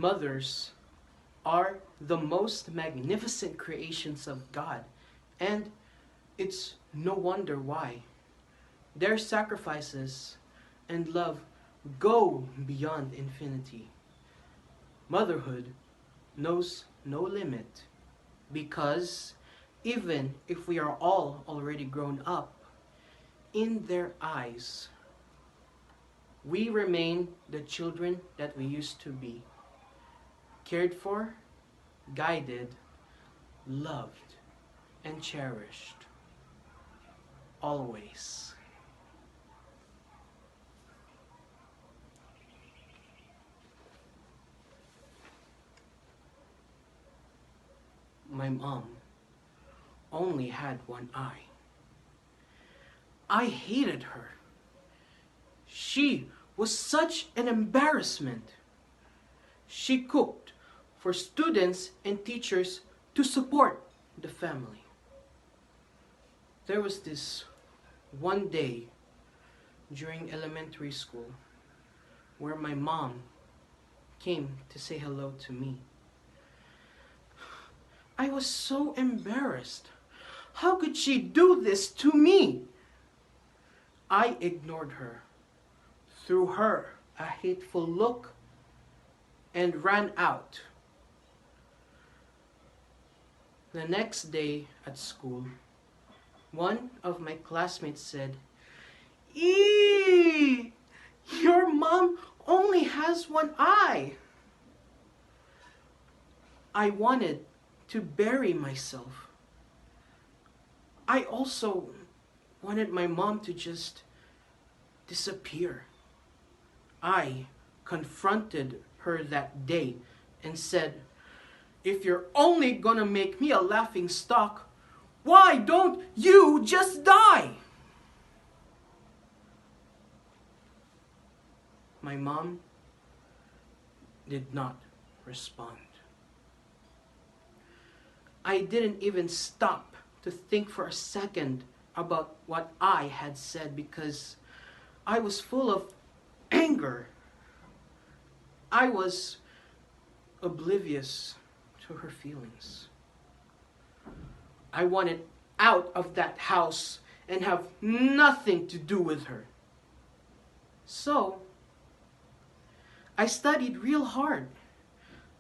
Mothers are the most magnificent creations of God, and it's no wonder why. Their sacrifices and love go beyond infinity. Motherhood knows no limit because even if we are all already grown up, in their eyes, we remain the children that we used to be, cared for, guided, loved, and cherished. Always. My mom only had one eye. I hated her. She was such an embarrassment. She cooked for students and teachers to support the family. There was this one day during elementary school where my mom came to say hello to me. I was so embarrassed. How could she do this to me? I ignored her, threw her a hateful look, and ran out. The next day at school, one of my classmates said, "Eee! Your mom only has one eye." I wanted to bury myself. I also wanted my mom to just disappear. I confronted her that day and said, "If you're only gonna make me a laughing stock, why don't you just die?" My mom did not respond. I didn't even stop to think for a second about what I had said because I was full of anger. I was oblivious to her feelings. I wanted out of that house and have nothing to do with her. So, I studied real hard,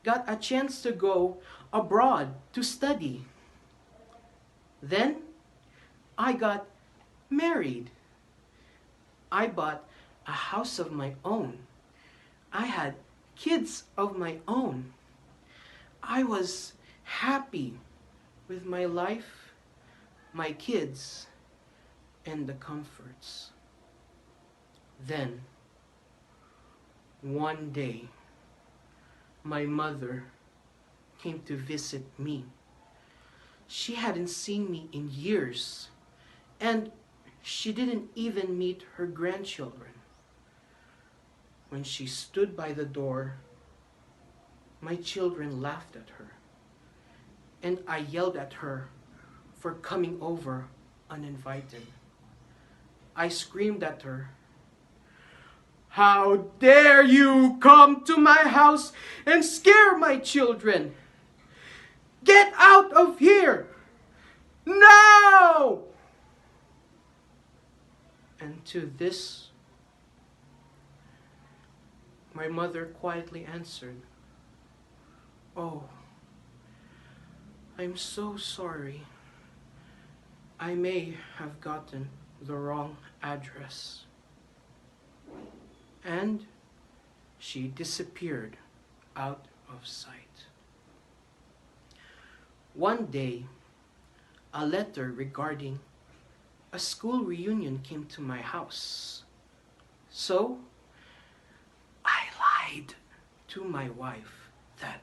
got a chance to go abroad to study. Then, I got married. I bought a house of my own. I had kids of my own. I was happy with my life, my kids, and the comforts. Then, one day, my mother came to visit me. She hadn't seen me in years, and she didn't even meet her grandchildren. When she stood by the door, my children laughed at her, and I yelled at her for coming over uninvited. I screamed at her, "How dare you come to my house and scare my children? Get out of here! Now!" And to this, my mother quietly answered, "Oh, I'm so sorry. I may have gotten the wrong address." And she disappeared out of sight. One day, a letter regarding a school reunion came to my house. So, I lied to my wife that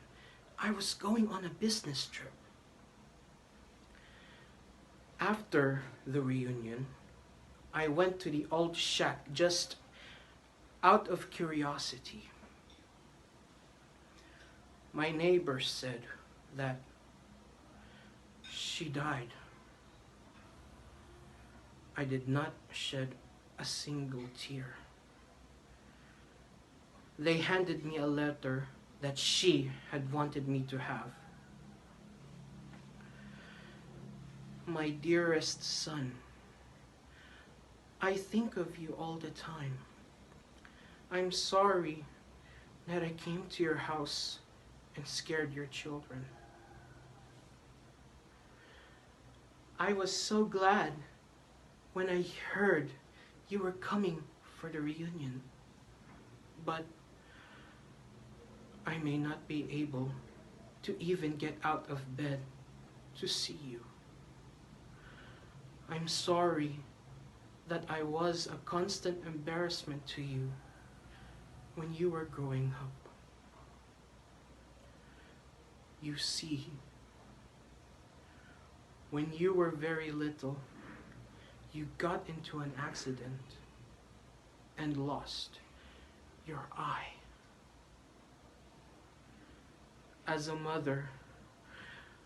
I was going on a business trip. After the reunion, I went to the old shack just out of curiosity. My neighbor said that she died. I did not shed a single tear. They handed me a letter that she had wanted me to have. My dearest son, I think of you all the time. I'm sorry that I came to your house and scared your children. I was so glad when I heard you were coming for the reunion, but I may not be able to even get out of bed to see you. I'm sorry that I was a constant embarrassment to you when you were growing up. You see, when you were very little, you got into an accident and lost your eye. As a mother,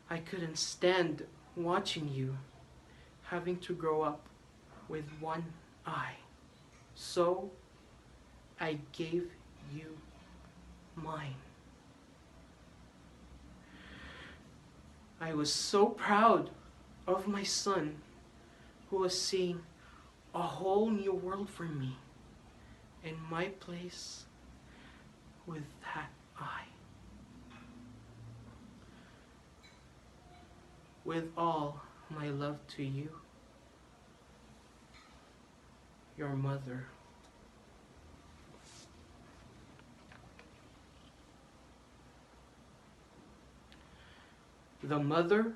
I couldn't stand watching you having to grow up with one eye. So I gave you mine. I was so proud of my son who was seeing a whole new world for me in my place with that eye. With all my love to you, your mother. The mother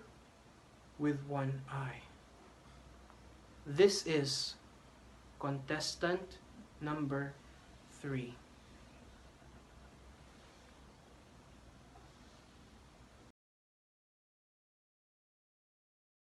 with one eye. This is contestant number 3.